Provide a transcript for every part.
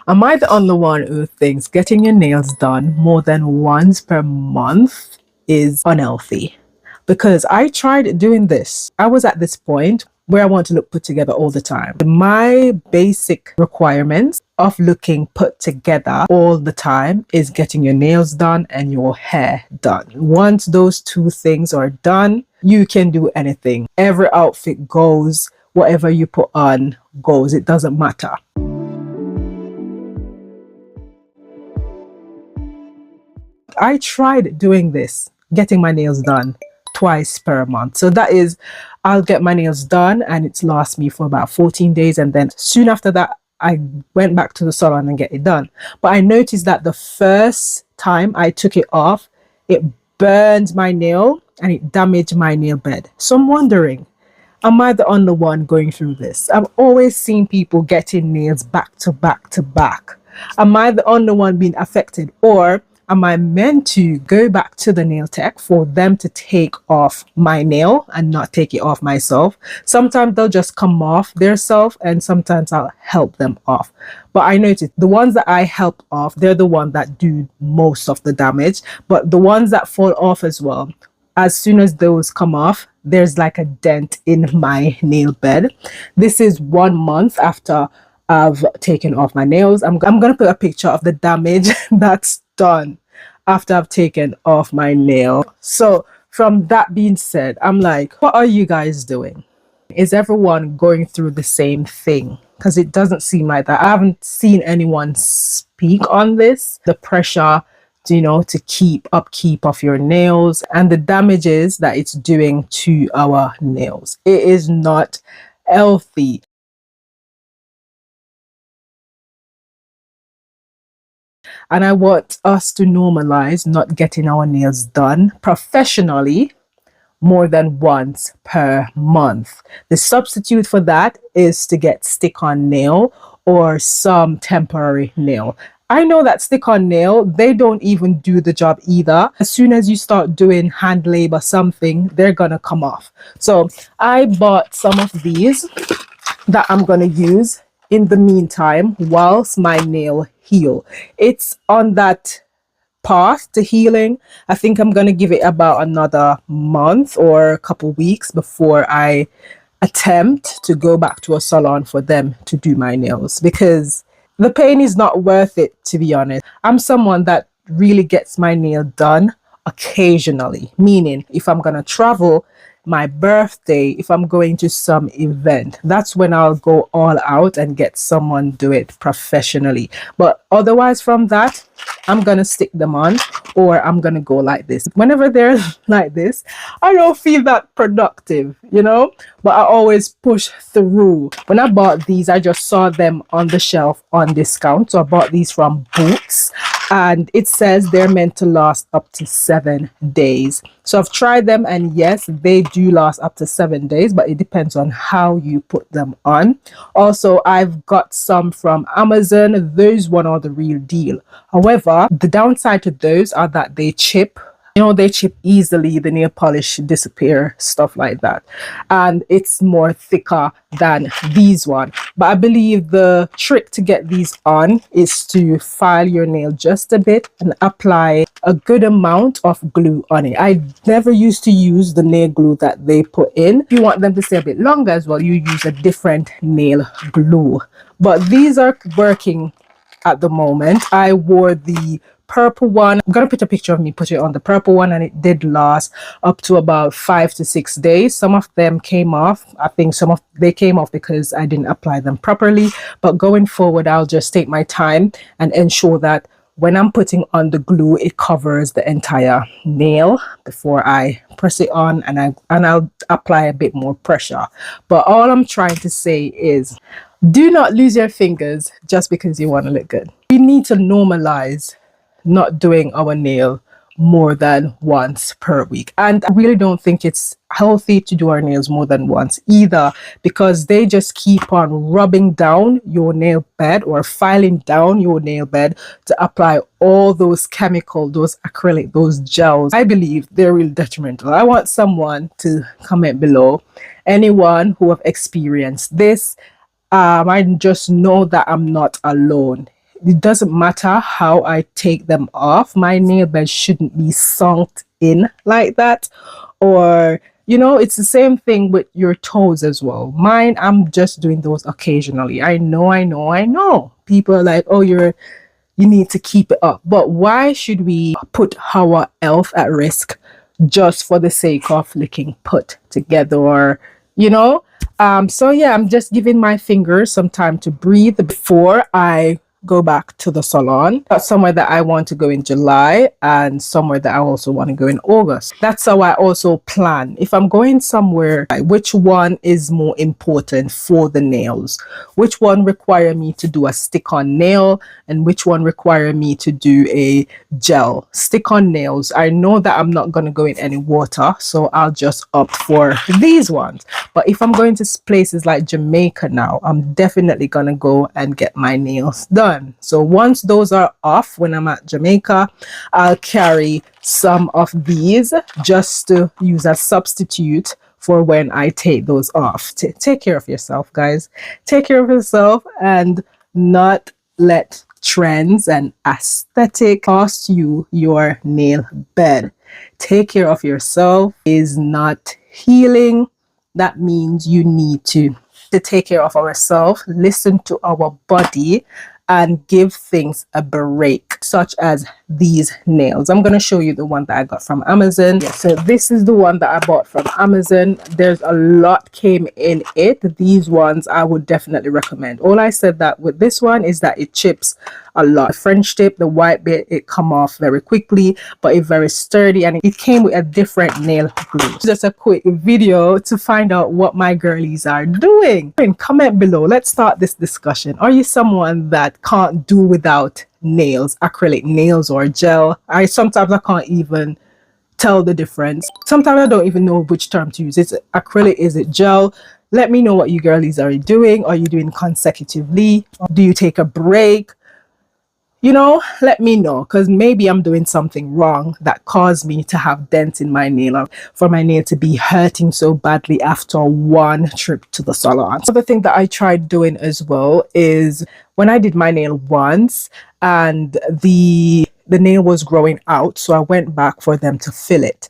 Am I the only one who thinks getting your nails done more than once per month is unhealthy? Because I tried doing this. I was at this point where I want to look put together all the time. My basic requirements of looking put together all the time is getting your nails done and your hair done. Once those two things are done, you can do anything. Every outfit goes, whatever you put on goes. It doesn't matter. I tried doing this, getting my nails done twice per month. So that is, I'll get my nails done and it's lasts me for about 14 days. And then soon after that, I went back to the salon and get it done. But I noticed that the first time I took it off, it burned my nail and it damaged my nail bed. So I'm wondering, am I the only one going through this? I've always seen people getting nails back to back to back. Am I the only one being affected, or am I meant to go back to the nail tech for them to take off my nail and not take it off myself? Sometimes they'll just come off their self and sometimes I'll help them off. But I noticed the ones that I help off, they're the ones that do most of the damage. But the ones that fall off as well, as soon as those come off, there's like a dent in my nail bed. This is 1 month after I've taken off my nails. I'm going to put a picture of the damage that's done after I've taken off my nail. So from that being said, I'm like, what are you guys doing? Is everyone going through the same thing? Because it doesn't seem like that. I haven't seen anyone speak on this. The pressure, to keep upkeep of your nails and the damages that it's doing to our nails. It is not healthy. And I want us to normalize not getting our nails done professionally more than once per month. The substitute for that is to get stick-on nail or some temporary nail. I know that stick-on nail, they don't even do the job either. As soon as you start doing hand labor something, they're gonna come off. So I bought some of these that I'm gonna use in the meantime whilst my nail heal. It's on that path to healing. I think I'm gonna give it about another month or a couple weeks before I attempt to go back to a salon for them to do my nails, because the pain is not worth it, to be honest. I'm someone that really gets my nail done occasionally, meaning if I'm gonna travel, my birthday, if I'm going to some event, that's when I'll go all out and get someone do it professionally. But otherwise from that, I'm gonna stick them on, or I'm gonna go like this. Whenever they're like this, I don't feel that productive, but I always push through. When I bought these, I just saw them on the shelf on discount, so I bought these from Boots, and it says they're meant to last up to 7 days. So I've tried them, and yes, they do last up to 7 days, but it depends on how you put them on. Also, I've got some from Amazon. Those one are the real deal. However, the downside to those are that they chip. They chip easily, the nail polish disappear, stuff like that. And it's more thicker than these one. But I believe the trick to get these on is to file your nail just a bit and apply a good amount of glue on it. I never used to use the nail glue that they put in. If you want them to stay a bit longer as well, you use a different nail glue. But these are working at the moment. I wore the purple one. I'm gonna put a picture of me put it on the purple one, and it did last up to about 5 to 6 days. Some of them came off. I think they came off because I didn't apply them properly. But going forward, I'll just take my time and ensure that when I'm putting on the glue, it covers the entire nail before I press it on, and I'll apply a bit more pressure. But all I'm trying to say is, do not lose your fingers just because you want to look good. We need to normalize not doing our nail more than once per week. And I really don't think it's healthy to do our nails more than once either, because they just keep on rubbing down your nail bed or filing down your nail bed to apply all those chemical, those acrylic, those gels. I believe they're really detrimental. I want someone to comment below, anyone who have experienced this. I just know that I'm not alone. it doesn't matter how I take them off, my nail bed shouldn't be sunk in like that. Or, you know, it's the same thing with your toes as well. Mine, I'm just doing those occasionally. I know. People are like, oh, you need to keep it up. But why should we put our health at risk just for the sake of looking put together, or, you know? So yeah, I'm just giving my fingers some time to breathe before I go back to the salon. Got somewhere that I want to go in July and somewhere that I also want to go in August. That's how I also plan. If I'm going somewhere, which one is more important for the nails? Which one require me to do a stick-on nail, and which one require me to do a gel? Stick-on nails, I know that I'm not going to go in any water, so I'll just opt for these ones. But if I'm going to places like Jamaica now, I'm definitely going to go and get my nails done. So once those are off, when I'm at Jamaica, I'll carry some of these just to use as substitute for when I take those off. Take care of yourself, guys. Take care of yourself and not let trends and aesthetic cost you your nail bed. Take care of yourself is not healing. That means you need to take care of ourselves, listen to our body, and give things a break, such as these nails. I'm going to show you the one that I got from Amazon. Yeah, so this is the one that I bought from Amazon. There's a lot came in it. These ones I would definitely recommend. All I said that with this one is that it chips a lot. The French tip, the white bit, it come off very quickly, but it's very sturdy, and it came with a different nail glue. Just a quick video to find out what my girlies are doing. Comment below. Let's start this discussion. Are you someone that can't do without nails, acrylic nails or gel? Sometimes I can't even tell the difference. Sometimes I don't even know which term to use. Is it acrylic? Is it gel? Let me know what you girlies are doing. Are you doing consecutively? Do you take a break? You know, let me know, because maybe I'm doing something wrong that caused me to have dents in my nail, or for my nail to be hurting so badly after one trip to the salon. Another thing that I tried doing as well is when I did my nail once and the nail was growing out, so I went back for them to fill it.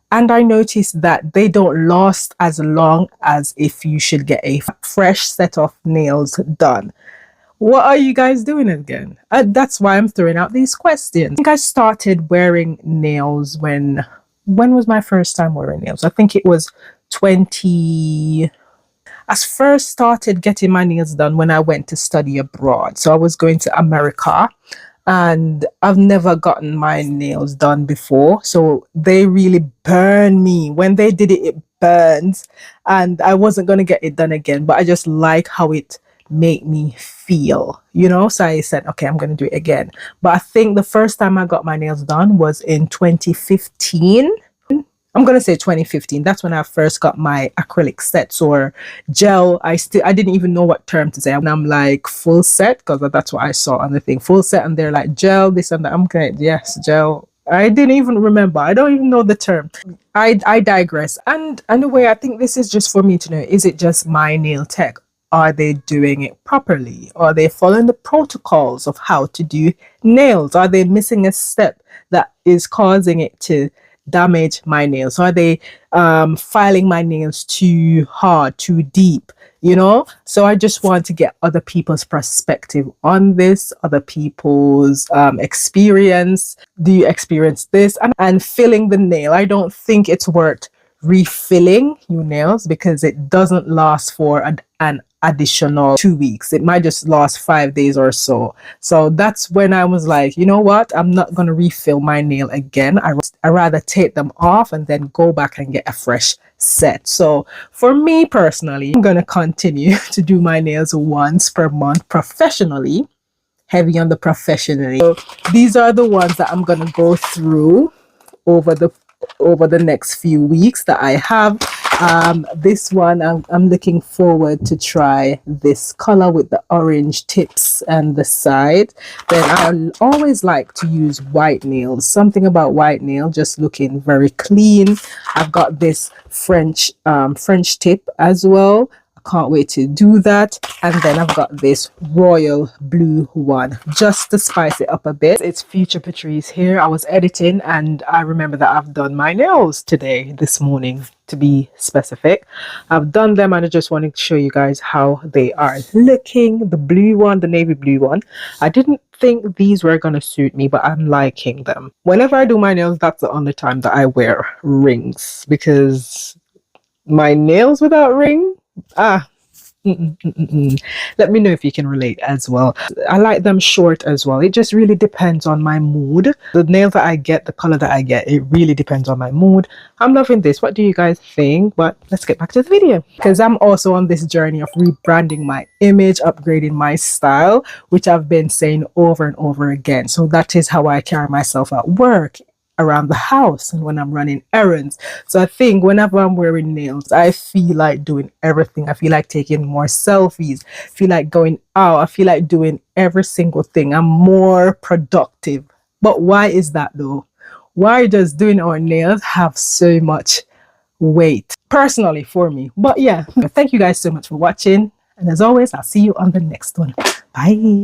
And I noticed that they don't last as long as if you should get a fresh set of nails done. What are you guys doing again? That's why I'm throwing out these questions. I think I started wearing nails when was my first time wearing nails? I think it was 20. I first started getting my nails done when I went to study abroad. So I was going to America, and I've never gotten my nails done before. So they really burn me. When they did it, it burns, and I wasn't going to get it done again, but I just like how it make me feel, you know. So I said, okay, I'm going to do it again. But I think the first time I got my nails done was in 2015. I'm going to say 2015. That's when I first got my acrylic sets or gel. I didn't even know what term to say. And I'm like, full set, because that's what I saw on the thing. Full set, and they're like gel, this and that. I'm like, yes, gel. I didn't even remember. I don't even know the term. I digress. And anyway, I think this is just for me to know, is it just my nail tech? Are they doing it properly? Are they following the protocols of how to do nails? Are they missing a step that is causing it to damage my nails? Are they filing my nails too hard, too deep? You know, so I just want to get other people's perspective on this, other people's experience. Do you experience this? And filling the nail, I don't think it's worth refilling your nails, because it doesn't last for an additional 2 weeks. It might just last 5 days or so. So that's when I was like, you know what, I'm not going to refill my nail again. I rather take them off and then go back and get a fresh set. So for me personally, I'm going to continue to do my nails once per month professionally. Heavy on the professionally. So these are the ones that I'm going to go through over the next few weeks that I have. This one, I'm looking forward to try this color with the orange tips and the side. Then I always like to use white nails. Something about white nail just looking very clean. I've got this French tip as well, can't wait to do that. And then I've got this royal blue one just to spice it up a bit. It's Future Patrice here. I was editing and I remember that I've done my nails today, this morning to be specific. I've done them and I just wanted to show you guys how they are looking. The blue one, the navy blue one. I didn't think these were gonna suit me, but I'm liking them. Whenever I do my nails, that's the only time that I wear rings, because my nails without ring, let me know if you can relate as well. I like them short as well. It just really depends on my mood. The nail that I get, the color that I get, it really depends on my mood. I'm loving this. What do you guys think? But let's get back to the video, because I'm also on this journey of rebranding my image, upgrading my style, which I've been saying over and over again. So that is how I carry myself at work, around the house, and when I'm running errands. So I think whenever I'm wearing nails, I feel like doing everything. I feel like taking more selfies, I feel like going out, I feel like doing every single thing. I'm more productive. But why is that though? Why does doing our nails have so much weight personally for me? But yeah, thank you guys so much for watching, and as always, I'll see you on the next one. Bye.